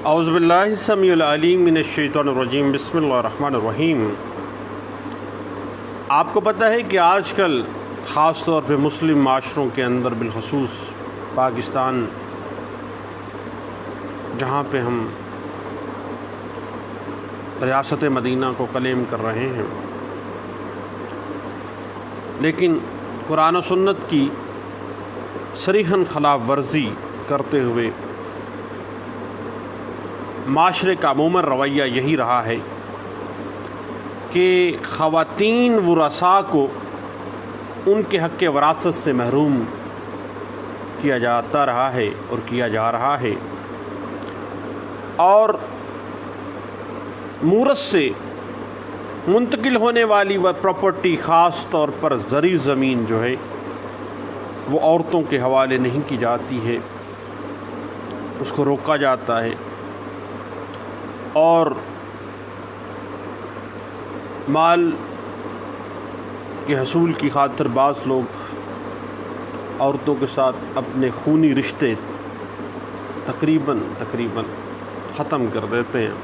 اعوذ باللہ السمیع العلیم من الشیطان الرجیم بسم اللہ الرحمن الرحیم۔ آپ کو پتہ ہے کہ آج کل خاص طور پہ مسلم معاشروں کے اندر بالخصوص پاکستان، جہاں پہ ہم ریاست مدینہ کو کلیم کر رہے ہیں، لیکن قرآن و سنت کی صریحاً خلاف ورزی کرتے ہوئے معاشرے کا عموماً رویہ یہی رہا ہے کہ خواتین ورثاء کو ان کے حق وراثت سے محروم کیا جاتا رہا ہے اور کیا جا رہا ہے، اور مورث سے منتقل ہونے والی وہ پراپرٹی، خاص طور پر زرعی زمین جو ہے وہ عورتوں کے حوالے نہیں کی جاتی ہے، اس کو روکا جاتا ہے، اور مال کے حصول کی خاطر بعض لوگ عورتوں کے ساتھ اپنے خونی رشتے تقریباً ختم کر دیتے ہیں،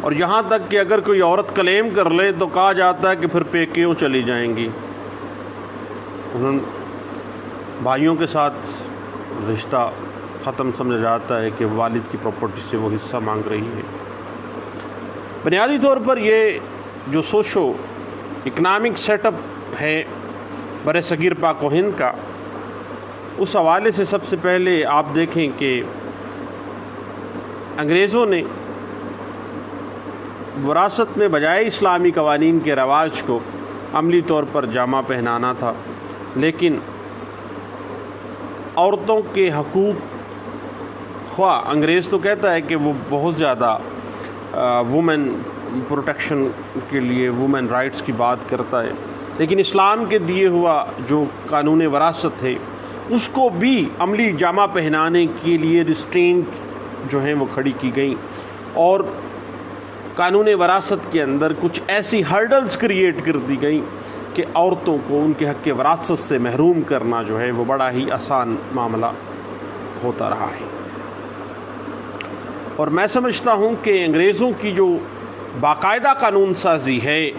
اور یہاں تک کہ اگر کوئی عورت کلیم کر لے تو کہا جاتا ہے کہ پھر پیکیوں چلی جائیں گی، انہوں بھائیوں کے ساتھ رشتہ ختم سمجھا جاتا ہے کہ والد کی پراپرٹی سے وہ حصہ مانگ رہی ہے۔ بنیادی طور پر یہ جو سوشو اکنامک سیٹ اپ ہے بر صغیر پاک و ہند کا، اس حوالے سے سب سے پہلے آپ دیکھیں کہ انگریزوں نے وراثت میں بجائے اسلامی قوانین کے رواج کو عملی طور پر جامہ پہنانا تھا، لیکن عورتوں کے حقوق، خواہ انگریز تو کہتا ہے کہ وہ بہت زیادہ وومن پروٹیکشن کے لیے وومن رائٹس کی بات کرتا ہے، لیکن اسلام کے دیے ہوا جو قانون وراثت ہے اس کو بھی عملی جامہ پہنانے کے لیے ریسٹرینٹ جو ہیں وہ کھڑی کی گئیں، اور قانون وراثت کے اندر کچھ ایسی ہرڈلز کریٹ کر دی گئیں کہ عورتوں کو ان کے حق وراثت سے محروم کرنا جو ہے وہ بڑا ہی آسان معاملہ ہوتا رہا ہے۔ اور میں سمجھتا ہوں کہ انگریزوں کی جو باقاعدہ قانون سازی ہے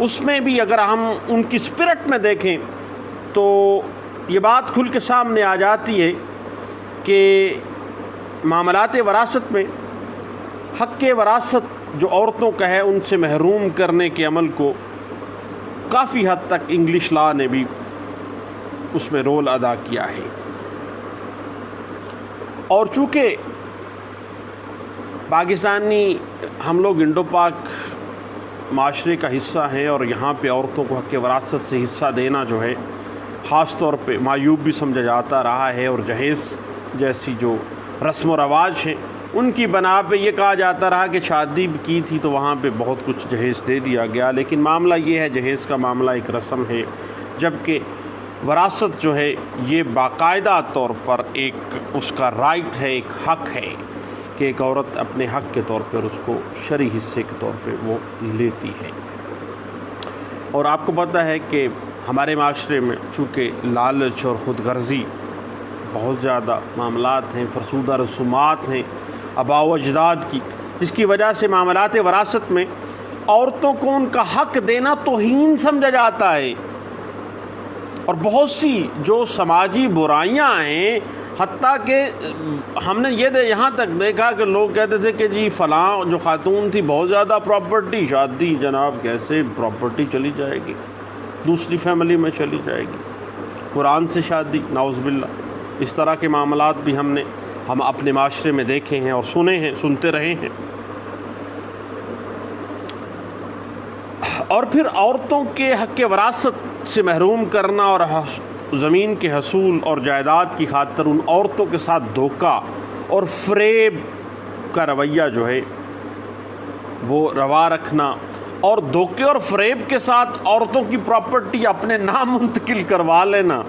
اس میں بھی اگر ہم ان کی اسپرٹ میں دیکھیں تو یہ بات کھل کے سامنے آ جاتی ہے کہ معاملات وراثت میں حق وراثت جو عورتوں کا ہے ان سے محروم کرنے کے عمل کو کافی حد تک انگلش لا نے بھی اس میں رول ادا کیا ہے، اور چونکہ پاکستانی ہم لوگ انڈو پاک معاشرے کا حصہ ہیں اور یہاں پہ عورتوں کو حق وراثت سے حصہ دینا جو ہے خاص طور پہ معیوب بھی سمجھا جاتا رہا ہے، اور جہیز جیسی جو رسم و رواج ہیں ان کی بنا پہ یہ کہا جاتا رہا کہ شادی کی تھی تو وہاں پہ بہت کچھ جہیز دے دیا گیا، لیکن معاملہ یہ ہے جہیز کا معاملہ ایک رسم ہے، جبکہ وراثت جو ہے یہ باقاعدہ طور پر ایک اس کا رائٹ ہے، ایک حق ہے کہ ایک عورت اپنے حق کے طور پر اس کو شرعی حصے کے طور پہ وہ لیتی ہے۔ اور آپ کو پتہ ہے کہ ہمارے معاشرے میں چونکہ لالچ اور خود غرضی بہت زیادہ معاملات ہیں، فرسودہ رسومات ہیں آباء و اجداد کی، جس کی وجہ سے معاملات وراثت میں عورتوں کو ان کا حق دینا توہین سمجھا جاتا ہے، اور بہت سی جو سماجی برائیاں ہیں، حتیٰ کہ ہم نے یہاں تک دیکھا کہ لوگ کہتے تھے کہ جی فلاں جو خاتون تھی بہت زیادہ پراپرٹی، شادی جناب کیسے پراپرٹی چلی جائے گی، دوسری فیملی میں چلی جائے گی، قرآن سے شادی، نعوذ باللہ۔ اس طرح کے معاملات بھی ہم اپنے معاشرے میں دیکھے ہیں اور سنتے رہے ہیں۔ اور پھر عورتوں کے حق وراثت سے محروم کرنا اور زمین کے حصول اور جائیداد کی خاطر ان عورتوں کے ساتھ دھوکہ اور فریب کا رویہ جو ہے وہ روا رکھنا، اور دھوکے اور فریب کے ساتھ عورتوں کی پراپرٹی اپنے نام منتقل کروا لینا،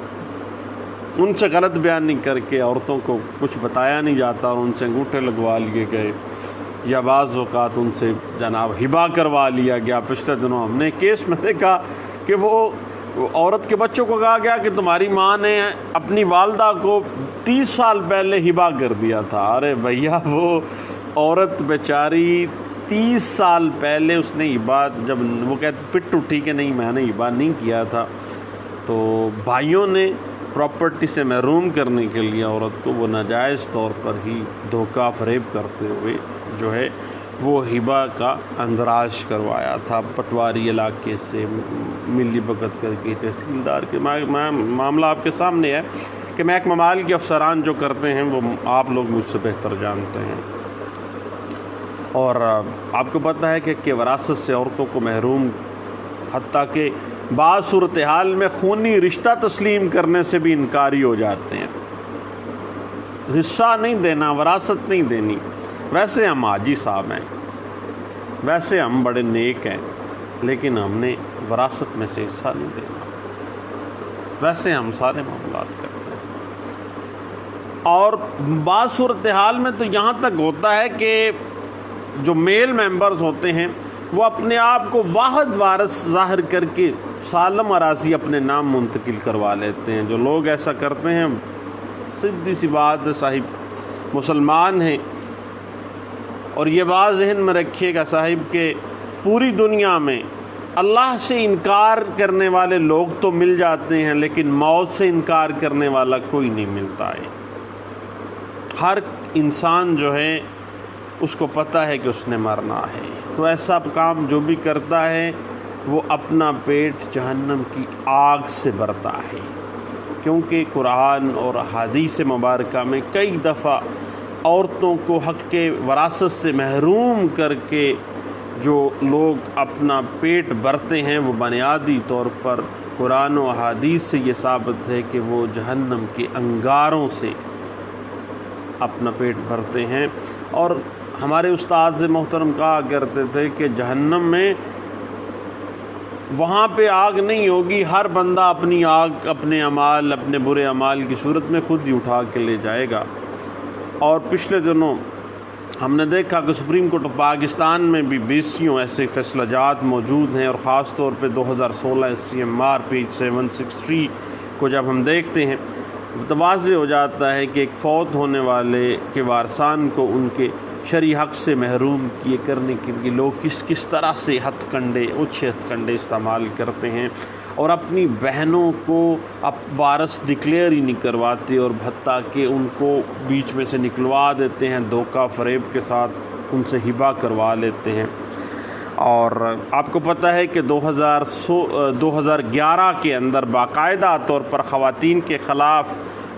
ان سے غلط بیانی کر کے عورتوں کو کچھ بتایا نہیں جاتا اور ان سے انگوٹھے لگوا لیے گئے، یا بعض اوقات ان سے جناب ہبا کروا لیا گیا۔ پچھلے دنوں ہم نے کیس میں دیکھا کہ وہ عورت کے بچوں کو کہا گیا کہ تمہاری ماں نے اپنی والدہ کو 30 سال پہلے ہبا کر دیا تھا۔ ارے بھیا، وہ عورت بیچاری 30 سال پہلے اس نے ہبا، جب وہ کہتے پٹ اٹھی کہ نہیں میں نے ہبا نہیں کیا تھا، تو بھائیوں نے پراپرٹی سے محروم کرنے کے لیے عورت کو وہ ناجائز طور پر ہی دھوکہ فریب کرتے ہوئے جو ہے وہ ہبا کا اندراج کروایا تھا۔ پٹواری علاقے سے ملی بھگت کر کے تحصیلدار کے معاملہ آپ کے سامنے ہے کہ محکمہ مال کے افسران جو کرتے ہیں وہ آپ لوگ مجھ سے بہتر جانتے ہیں۔ اور آپ کو پتہ ہے کہ وراثت سے عورتوں کو محروم، حتیٰ کہ بعض صورتحال میں خونی رشتہ تسلیم کرنے سے بھی انکاری ہو جاتے ہیں۔ حصہ نہیں دینا، وراثت نہیں دینی۔ ویسے ہم حاجی صاحب ہیں، ویسے ہم بڑے نیک ہیں، لیکن ہم نے وراثت میں سے حصہ نہیں دینا۔ ویسے ہم سارے معاملات کرتے ہیں۔ اور بعض صورتحال میں تو یہاں تک ہوتا ہے کہ جو میل ممبرز ہوتے ہیں وہ اپنے آپ کو واحد وارث ظاہر کر کے سالم اراضی اپنے نام منتقل کروا لیتے ہیں۔ جو لوگ ایسا کرتے ہیں، سیدھی سی بات ہے صاحب، مسلمان ہیں۔ اور یہ بات ذہن میں رکھیے گا صاحب کہ پوری دنیا میں اللہ سے انکار کرنے والے لوگ تو مل جاتے ہیں، لیکن موت سے انکار کرنے والا کوئی نہیں ملتا ہے۔ ہر انسان جو ہے اس کو پتہ ہے کہ اس نے مرنا ہے، تو ایسا کام جو بھی کرتا ہے وہ اپنا پیٹ جہنم کی آگ سے بھرتا ہے، کیونکہ قرآن اور حدیث مبارکہ میں کئی دفعہ عورتوں کو حق کے وراثت سے محروم کر کے جو لوگ اپنا پیٹ بھرتے ہیں وہ بنیادی طور پر قرآن و حدیث سے یہ ثابت ہے کہ وہ جہنم کے انگاروں سے اپنا پیٹ بھرتے ہیں۔ اور ہمارے استاد محترم کہا کرتے تھے کہ جہنم میں وہاں پہ آگ نہیں ہوگی، ہر بندہ اپنی آگ اپنے اعمال، اپنے برے اعمال کی صورت میں خود ہی اٹھا کے لے جائے گا۔ اور پچھلے دنوں ہم نے دیکھا کہ سپریم کورٹ آف پاکستان میں بھی 20 ایسے فیصلہ جات موجود ہیں، اور خاص طور پہ 2016 CMR پیج 763 کو جب ہم دیکھتے ہیں تو واضح ہو جاتا ہے کہ ایک فوت ہونے والے کے وارثان کو ان کے شرعی حق سے محروم کیے کرنے کے لیے لوگ کس طرح سے ہتھ کنڈے، اچھے ہتھ کنڈے استعمال کرتے ہیں، اور اپنی بہنوں کو اب وارث ڈکلیئر ہی نہیں کرواتے، اور حتیٰ کہ ان کو بیچ میں سے نکلوا دیتے ہیں، دھوکہ فریب کے ساتھ ان سے ہبا کروا لیتے ہیں۔ اور آپ کو پتہ ہے کہ 2011 کے اندر باقاعدہ طور پر خواتین کے خلاف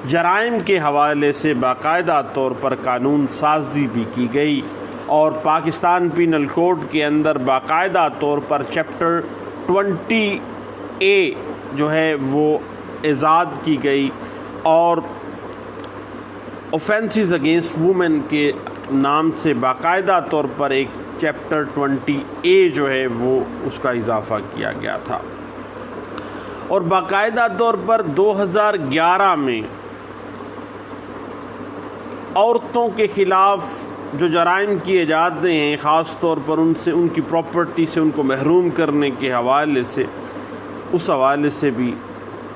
جرائم کے حوالے سے باقاعدہ طور پر قانون سازی بھی کی گئی، اور پاکستان پینل کوڈ کے اندر باقاعدہ طور پر چیپٹر 20A جو ہے وہ ایجاد کی گئی، اور اوفینسز اگینسٹ وومن کے نام سے باقاعدہ طور پر ایک چیپٹر 20A جو ہے وہ اس کا اضافہ کیا گیا تھا۔ اور باقاعدہ طور پر 2011 میں عورتوں کے خلاف جو جرائم کیے جاتے ہیں، خاص طور پر ان کی پراپرٹی سے ان کو محروم کرنے کے حوالے سے، اس حوالے سے بھی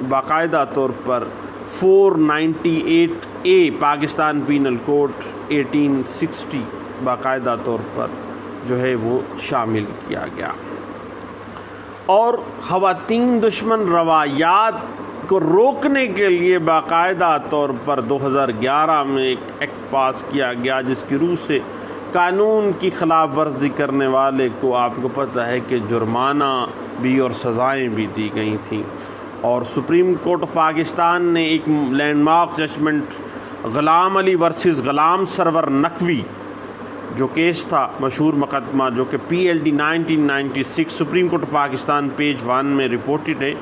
باقاعدہ طور پر 498A پاکستان پینل کوڈ 1860 باقاعدہ طور پر جو ہے وہ شامل کیا گیا۔ اور خواتین دشمن روایات کو روکنے کے لیے باقاعدہ طور پر 2011 میں ایک ایکٹ پاس کیا گیا، جس کی روح سے قانون کی خلاف ورزی کرنے والے کو آپ کو پتہ ہے کہ جرمانہ بھی اور سزائیں بھی دی گئی تھیں۔ اور سپریم کورٹ آف پاکستان نے ایک land mark judgment Ghulam Ali versus Ghulam Sarwar Naqvi جو کیس تھا، مشہور مقدمہ جو کہ PLD 1996 Supreme court of Pakistan page 1 میں رپورٹڈ ہے،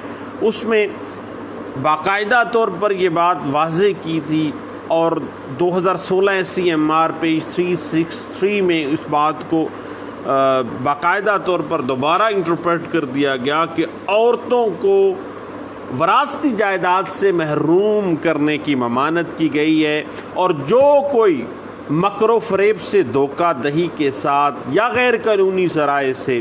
اس میں باقاعدہ طور پر یہ بات واضح کی تھی، اور 2016 CMR پیج 363 میں اس بات کو باقاعدہ طور پر دوبارہ انٹرپریٹ کر دیا گیا کہ عورتوں کو وراثتی جائیداد سے محروم کرنے کی ممانعت کی گئی ہے، اور جو کوئی مکر و فریب سے، دھوکہ دہی کے ساتھ یا غیر قانونی ذرائع سے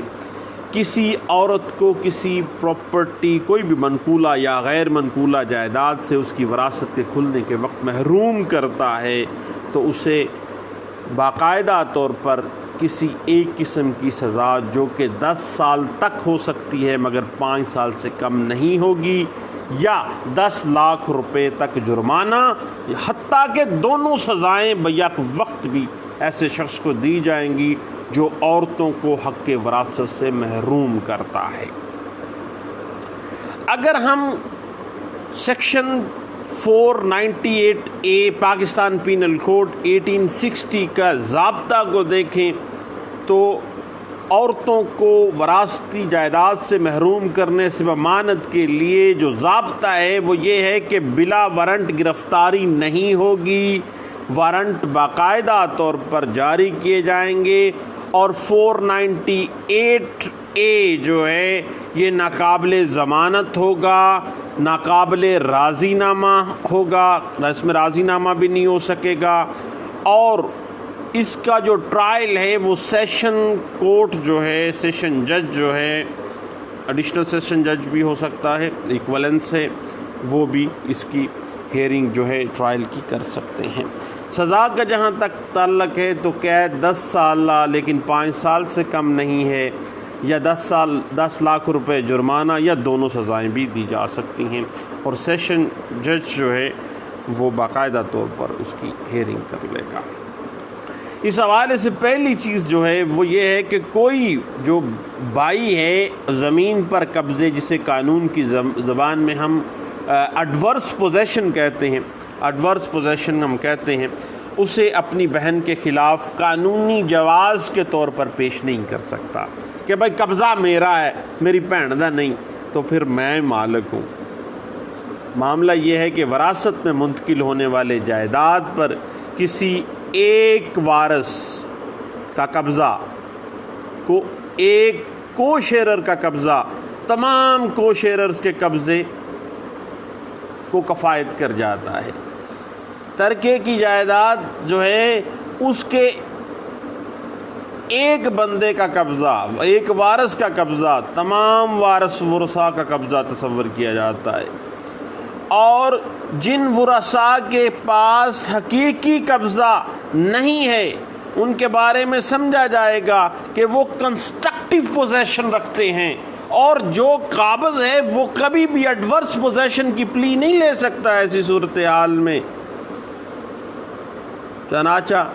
کسی عورت کو کسی پراپرٹی کوئی بھی منقولہ یا غیر منقولہ جائیداد سے اس کی وراثت کے کھلنے کے وقت محروم کرتا ہے تو اسے باقاعدہ طور پر کسی ایک قسم کی سزا جو کہ 10 سال تک ہو سکتی ہے مگر 5 سال سے کم نہیں ہوگی، یا 10 لاکھ روپے تک جرمانہ، حتیٰ کہ دونوں سزائیں بیک وقت بھی ایسے شخص کو دی جائیں گی جو عورتوں کو حق وراثت سے محروم کرتا ہے۔ اگر ہم section 498A Pakistan penal code 1860 کا ضابطہ کو دیکھیں تو عورتوں کو وراثتی جائیداد سے محروم کرنے سے ضمانت کے لیے جو ضابطہ ہے وہ یہ ہے کہ بلا وارنٹ گرفتاری نہیں ہوگی، وارنٹ باقاعدہ طور پر جاری کیے جائیں گے، اور 498A جو ہے یہ ناقابل ضمانت ہوگا، ناقابل راضی نامہ ہوگا، اس میں راضی نامہ بھی نہیں ہو سکے گا، اور اس کا جو ٹرائل ہے وہ سیشن کورٹ جو ہے، سیشن جج جو ہے، ایڈیشنل سیشن جج بھی ہو سکتا ہے، ایکولنس ہے، وہ بھی اس کی ہیئرنگ جو ہے ٹرائل کی کر سکتے ہیں۔ سزا کا جہاں تک تعلق ہے تو قید 10 سال لیکن 5 سال سے کم نہیں ہے، یا 10 لاکھ روپے جرمانہ، یا دونوں سزائیں بھی دی جا سکتی ہیں، اور سیشن جج جو ہے وہ باقاعدہ طور پر اس کی ہیئرنگ کر لے گا۔ اس حوالے سے پہلی چیز جو ہے وہ یہ ہے کہ کوئی جو بائی ہے زمین پر قبضے، جسے قانون کی زبان میں ہم ایڈورس پوزیشن کہتے ہیں، ایڈورس پوزیشن ہم کہتے ہیں، اسے اپنی بہن کے خلاف قانونی جواز کے طور پر پیش نہیں کر سکتا کہ بھائی قبضہ میرا ہے، میری بہن دا نہیں، تو پھر میں مالک ہوں۔ معاملہ یہ ہے کہ وراثت میں منتقل ہونے والے جائیداد پر کسی ایک وارث کا قبضہ کو ایک کو شیئرر کا قبضہ تمام کو شیئررز کے قبضے کو کفایت کر جاتا ہے۔ ترکے کی جائیداد جو ہے اس کے ایک بندے کا قبضہ، ایک وارث کا قبضہ تمام ورثاء کا قبضہ تصور کیا جاتا ہے، اور جن ورثاء کے پاس حقیقی قبضہ نہیں ہے ان کے بارے میں سمجھا جائے گا کہ وہ کنسٹرکٹیو پوزیشن رکھتے ہیں، اور جو قابض ہے وہ کبھی بھی ایڈورس پوزیشن کی پلی نہیں لے سکتا ایسی صورتحال میں۔ چنانچہ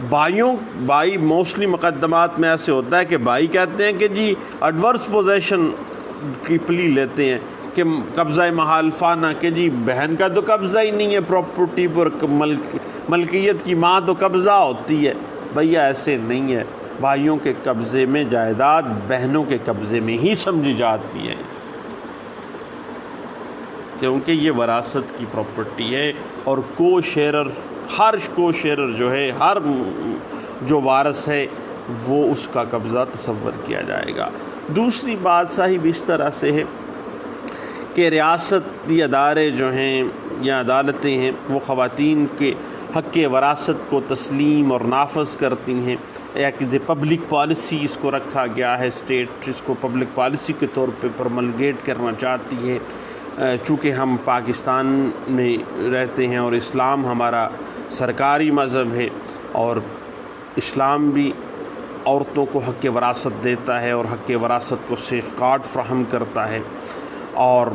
بھائی موسٹلی مقدمات میں ایسے ہوتا ہے کہ بھائی کہتے ہیں کہ جی ایڈورس پوزیشن کی پلی لیتے ہیں کہ قبضہ محالفانہ، کہ جی بہن کا تو قبضہ ہی نہیں ہے پراپرٹی پر، ملکیت کی ماں تو قبضہ ہوتی ہے۔ بھیا ایسے نہیں ہے، بھائیوں کے قبضے میں جائیداد بہنوں کے قبضے میں ہی سمجھی جاتی ہے، کیونکہ یہ وراثت کی پراپرٹی ہے، اور کو شیئرر، ہر کو شیئرر جو ہے، ہر جو وارث ہے وہ اس کا قبضہ تصور کیا جائے گا۔ دوسری بات صاحب اس طرح سے ہے کہ ریاستی ادارے جو ہیں یا عدالتیں ہیں وہ خواتین کے حق وراثت کو تسلیم اور نافذ کرتی ہیں، یا کہ پبلک پالیسی اس کو رکھا گیا ہے، اسٹیٹ اس کو پبلک پالیسی کے طور پہ پرملگیٹ کرنا چاہتی ہے۔ چونکہ ہم پاکستان میں رہتے ہیں اور اسلام ہمارا سرکاری مذہب ہے، اور اسلام بھی عورتوں کو حق وراثت دیتا ہے اور حق وراثت کو سیف گارڈ فراہم کرتا ہے، اور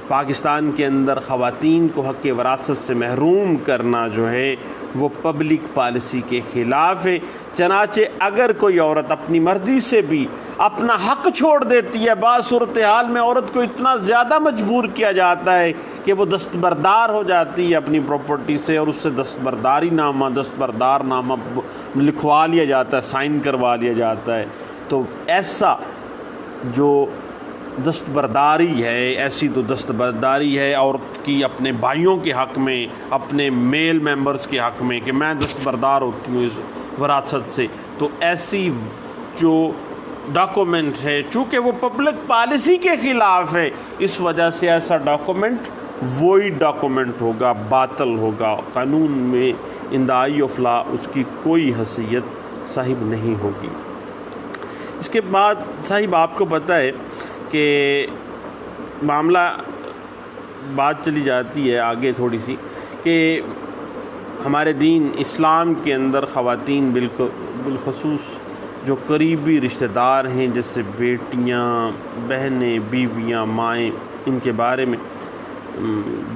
پاکستان کے اندر خواتین کو حق وراثت سے محروم کرنا جو ہے وہ پبلک پالیسی کے خلاف ہے۔ چنانچہ اگر کوئی عورت اپنی مرضی سے بھی اپنا حق چھوڑ دیتی ہے، بعض صورتحال میں عورت کو اتنا زیادہ مجبور کیا جاتا ہے کہ وہ دستبردار ہو جاتی ہے اپنی پراپرٹی سے، اور اس سے دستبردار نامہ لکھوا لیا جاتا ہے، سائن کروا لیا جاتا ہے، تو ایسا جو دستبرداری ہے، ایسی تو دستبرداری ہے عورت کی اپنے بھائیوں کے حق میں، اپنے میل ممبرز کے حق میں کہ میں دستبردار ہوتی ہوں اس وراثت سے، تو ایسی جو ڈاکومنٹ ہے چونکہ وہ پبلک پالیسی کے خلاف ہے، اس وجہ سے ایسا ڈاکومنٹ وائڈ ڈاکومنٹ ہوگا، باطل ہوگا، قانون میں ان دا آئی آف لا اس کی کوئی حیثیت صاحب نہیں ہوگی۔ اس کے بعد صاحب آپ کو پتہ ہے کہ معاملہ بات چلی جاتی ہے آگے تھوڑی سی کہ ہمارے دین اسلام کے اندر خواتین بالخصوص جو قریبی رشتہ دار ہیں جیسے بیٹیاں، بہنیں، بیویاں، مائیں، ان کے بارے میں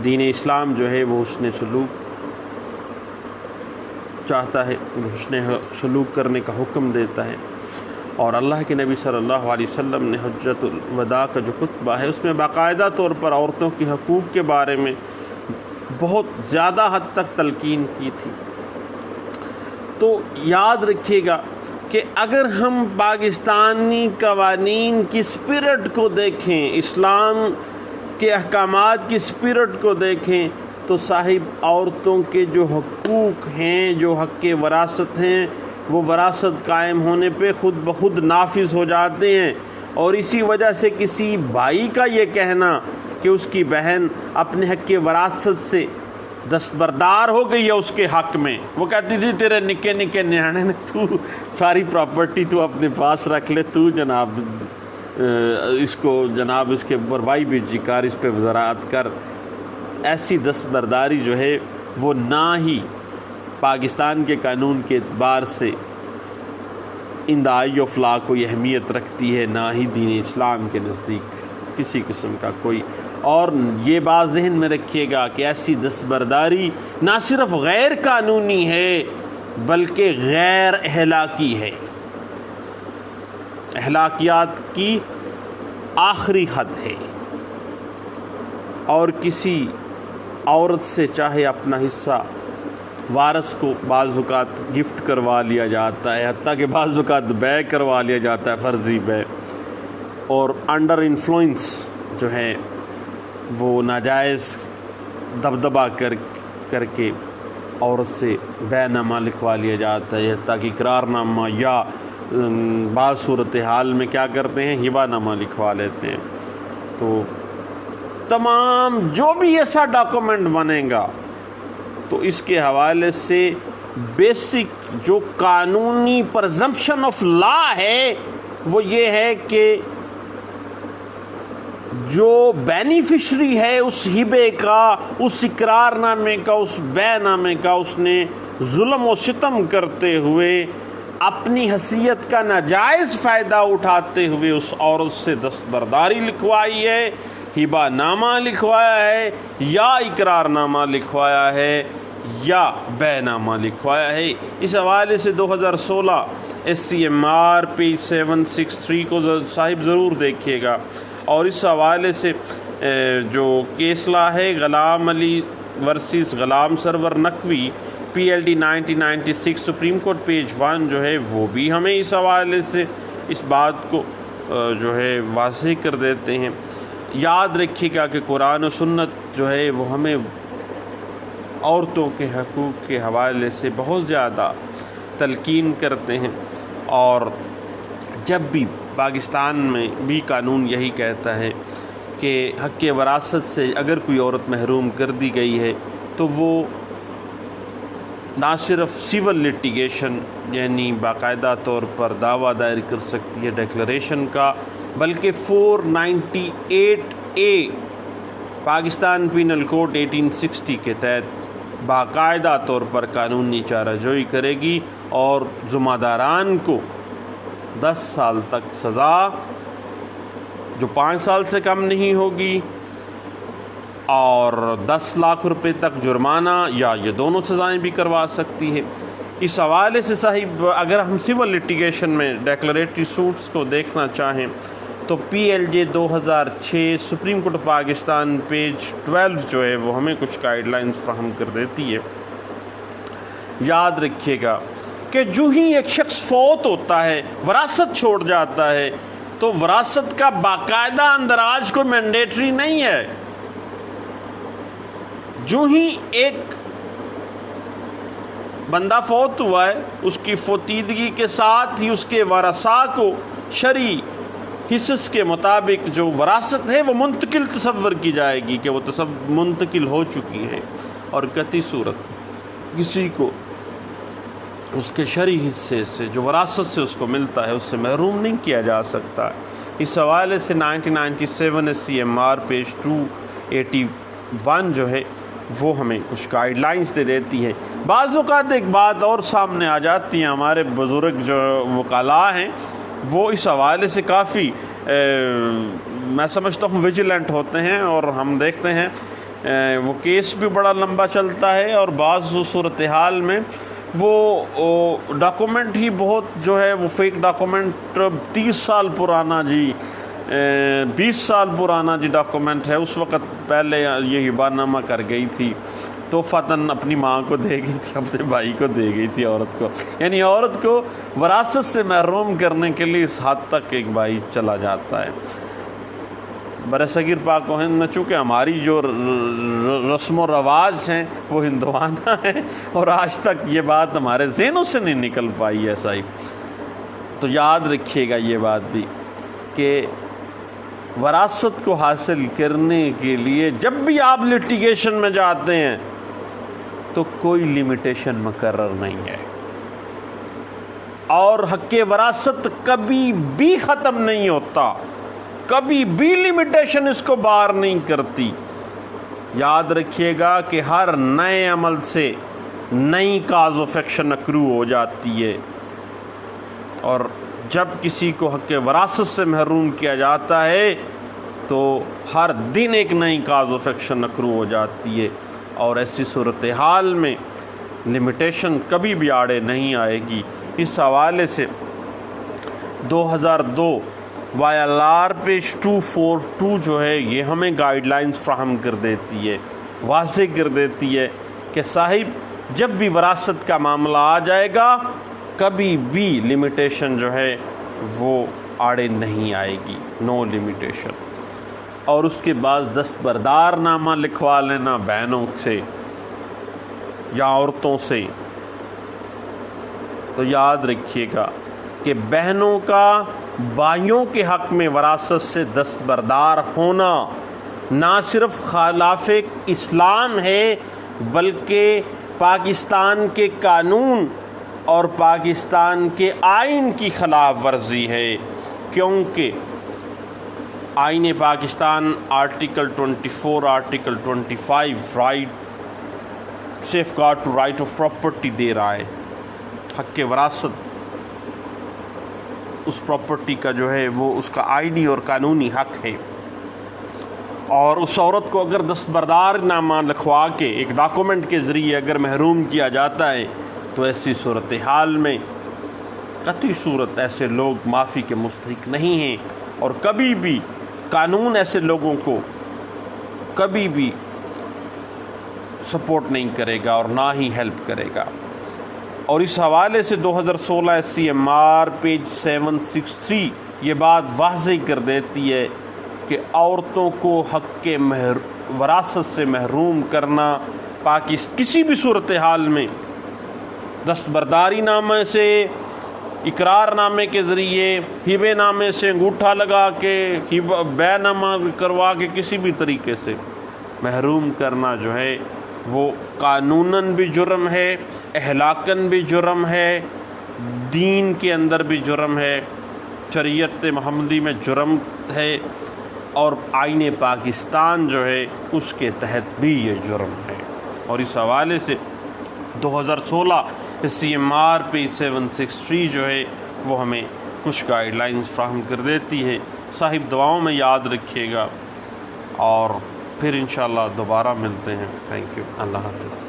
دین اسلام جو ہے وہ حسن سلوک چاہتا ہے، حسن سلوک کرنے کا حکم دیتا ہے۔ اور اللہ کے نبی صلی اللہ علیہ وسلم نے حجۃ الوداع کا جو خطبہ ہے اس میں باقاعدہ طور پر عورتوں کے حقوق کے بارے میں بہت زیادہ حد تک تلقین کی تھی۔ تو یاد رکھیے گا کہ اگر ہم پاکستانی قوانین کی اسپرٹ کو دیکھیں، اسلام کے احکامات کی اسپرٹ کو دیکھیں، تو صاحب عورتوں کے جو حقوق ہیں، جو حق وراثت ہیں، وہ وراثت قائم ہونے پہ خود بخود نافذ ہو جاتے ہیں۔ اور اسی وجہ سے کسی بھائی کا یہ کہنا کہ اس کی بہن اپنے حق وراثت سے دستبردار ہو گئی ہے اس کے حق میں، وہ کہتی تھی تیرے نکے نکے نیانے نے تو ساری پراپرٹی تو اپنے پاس رکھ لے، تو جناب اس کو جناب اس کے اوپر وائی بیجی کار، اس پہ وزارت کر۔ ایسی دستبرداری جو ہے وہ نہ ہی پاکستان کے قانون کے اعتبار سے ان دا آئی آف لا کوئی اہمیت رکھتی ہے، نہ ہی دین اسلام کے نزدیک کسی قسم کا کوئی۔ اور یہ بات ذہن میں رکھیے گا کہ ایسی دستبرداری نہ صرف غیر قانونی ہے بلکہ غیر اخلاقی ہے، اخلاقیات کی آخری حد ہے۔ اور کسی عورت سے چاہے اپنا حصہ وارث کو بعض اوقات گفٹ کروا لیا جاتا ہے، حتیٰ کہ بعض اوقات بے کروا لیا جاتا ہے، فرضی بے، اور انڈر انفلوئنس جو ہے وہ ناجائز دبدبا کر کے عورت سے بے نامہ لکھوا لیا جاتا ہے، حتیٰ کہ اقرار نامہ، یا بعض صورتحال میں کیا کرتے ہیں ہبہ نامہ لکھوا لیتے ہیں۔ تو تمام جو بھی ایسا ڈاکومنٹ بنے گا تو اس کے حوالے سے بیسک جو قانونی پرزمپشن آف لا ہے وہ یہ ہے کہ جو بینیفیشری ہے اس ہبے کا، اس اقرار نامے کا، اس بے نامے کا، اس نے ظلم و ستم کرتے ہوئے اپنی حیثیت کا ناجائز فائدہ اٹھاتے ہوئے اس عورت سے دستبرداری لکھوائی ہے، ہبہ نامہ لکھوایا ہے، یا اقرار نامہ لکھوایا ہے، یا بے نامہ لکھوایا ہے۔ اس حوالے سے 2016 SCMR پیج 763 کو صاحب ضرور دیکھیے گا۔ اور اس حوالے سے جو کیس لا ہے Ghulam Ali versus Ghulam Sarwar Naqvi PLD 1996 Supreme Court page 1 جو ہے وہ بھی ہمیں اس حوالے سے اس بات کو جو ہے واضح کر دیتے ہیں۔ یاد رکھیے گا کہ قرآن و سنت جو ہے وہ ہمیں عورتوں کے حقوق کے حوالے سے بہت زیادہ تلقین کرتے ہیں، اور جب بھی پاکستان میں بھی قانون یہی کہتا ہے کہ حق وراثت سے اگر کوئی عورت محروم کر دی گئی ہے تو وہ نہ صرف سول لٹیگیشن یعنی باقاعدہ طور پر دعویٰ دائر کر سکتی ہے ڈیکلریشن کا، بلکہ 498A پاکستان پینل کوڈ 1860 کے تحت باقاعدہ طور پر قانونی چارہ جوئی کرے گی، اور ذمہ داران کو 10 سال تک سزا جو 5 سال سے کم نہیں ہوگی، اور 10 لاکھ روپے تک جرمانہ، یا یہ دونوں سزائیں بھی کروا سکتی ہے۔ اس حوالے سے صاحب اگر ہم سول لٹیگیشن میں ڈیکلریٹری سوٹس کو دیکھنا چاہیں تو PLJ 2006 supreme court Pakistan page 12 جو ہے وہ ہمیں کچھ گائیڈ لائنز فراہم کر دیتی ہے۔ یاد رکھیے گا کہ جو ہی ایک شخص فوت ہوتا ہے، وراثت چھوڑ جاتا ہے، تو وراثت کا باقاعدہ اندراج کوئی مینڈیٹری نہیں ہے۔ جو ہی ایک بندہ فوت ہوا ہے، اس کی فوتیدگی کے ساتھ ہی اس کے ورثاء کو شرعی حصص کے مطابق جو وراثت ہے وہ منتقل تصور کی جائے گی کہ وہ منتقل ہو چکی ہیں، اور قطعی صورت کسی کو اس کے شرعی حصے سے جو وراثت سے اس کو ملتا ہے اس سے محروم نہیں کیا جا سکتا. اس حوالے سے 1997 SCMR پیج 281 جو ہے وہ ہمیں کچھ گائیڈ لائنز دے دیتی ہے. بعض اوقات ایک بات اور سامنے آ جاتی ہے، ہمارے بزرگ جو وکلاء ہیں وہ اس حوالے سے کافی میں سمجھتا ہوں ویجیلنٹ ہوتے ہیں، اور ہم دیکھتے ہیں وہ کیس بھی بڑا لمبا چلتا ہے، اور بعض صورتحال میں وہ ڈاکومنٹ ہی بہت جو ہے وہ فیک ڈاکومنٹ 30 سال پرانا 20 سال پرانا ڈاکومنٹ ہے. اس وقت پہلے یہ ہبہ نامہ کر گئی تھی تو فتن اپنی ماں کو دے گئی تھی، اپنے بھائی کو دے گئی تھی عورت کو، یعنی عورت کو وراثت سے محروم کرنے کے لیے اس حد تک ایک بھائی چلا جاتا ہے. برصغیر پاک و ہند میں چونکہ ہماری جو رسم و رواج ہیں وہ ہندوانہ ہیں، اور آج تک یہ بات ہمارے ذہنوں سے نہیں نکل پائی ہے صحیح. تو یاد رکھیے گا یہ بات بھی کہ وراثت کو حاصل کرنے کے لیے جب بھی آپ لٹیگیشن میں جاتے ہیں تو کوئی لیمیٹیشن مقرر نہیں ہے، اور حق وراثت کبھی بھی ختم نہیں ہوتا، کبھی بھی لیمیٹیشن اس کو باہر نہیں کرتی. یاد رکھیے گا کہ ہر نئے عمل سے نئی کاز آف ایکشن اکرو ہو جاتی ہے، اور جب کسی کو حق وراثت سے محروم کیا جاتا ہے تو ہر دن ایک نئی کاز آف ایکشن اکرو ہو جاتی ہے، اور ایسی صورتحال میں لمیٹیشن کبھی بھی آڑے نہیں آئے گی. اس حوالے سے 2002 YLR پیج 242 جو ہے یہ ہمیں گائیڈ لائنز فراہم کر دیتی ہے، واضح کر دیتی ہے کہ صاحب جب بھی وراثت کا معاملہ آ جائے گا کبھی بھی لمیٹیشن جو ہے وہ آڑے نہیں آئے گی، نو لمیٹیشن. اور اس کے بعد دستبردار نامہ لکھوا لینا بہنوں سے یا عورتوں سے. تو یاد رکھیے گا کہ بہنوں کا بھائیوں کے حق میں وراثت سے دستبردار ہونا نہ صرف خلاف اسلام ہے بلکہ پاکستان کے قانون اور پاکستان کے آئین کی خلاف ورزی ہے، کیونکہ آئین Pakistan article 24 article 25 right safeguard to right of property دے رہا ہے. حق وراثت اس پراپرٹی کا جو ہے وہ اس کا آئینی اور قانونی حق ہے، اور اس عورت کو اگر دستبردار نامہ لکھوا کے ایک ڈاکومنٹ کے ذریعے اگر محروم کیا جاتا ہے تو ایسی صورتحال میں قطعی صورت ایسے لوگ معافی کے مستحق نہیں ہیں، اور کبھی بھی قانون ایسے لوگوں کو کبھی بھی سپورٹ نہیں کرے گا اور نہ ہی ہیلپ کرے گا. اور اس حوالے سے 2016 SCMR پیج 763 یہ بات واضح کر دیتی ہے کہ عورتوں کو حق کے وراثت سے محروم کرنا کسی بھی صورتحال میں دستبرداری نامے سے، اقرار نامے کے ذریعے، ہبے نامے سے انگوٹھا لگا کے، بے نامہ کروا کے، کسی بھی طریقے سے محروم کرنا جو ہے وہ قانوناً بھی جرم ہے، اخلاقاً بھی جرم ہے، دین کے اندر بھی جرم ہے، شریعت محمدی میں جرم ہے، اور آئین پاکستان جو ہے اس کے تحت بھی یہ جرم ہے. اور اس حوالے سے 2016 SCMR پیج 763 جو ہے وہ ہمیں کچھ گائیڈ لائنز فراہم کر دیتی ہے. صاحب دعاؤں میں یاد رکھیے گا، اور پھر انشاءاللہ دوبارہ ملتے ہیں. Thank you. اللہ حافظ.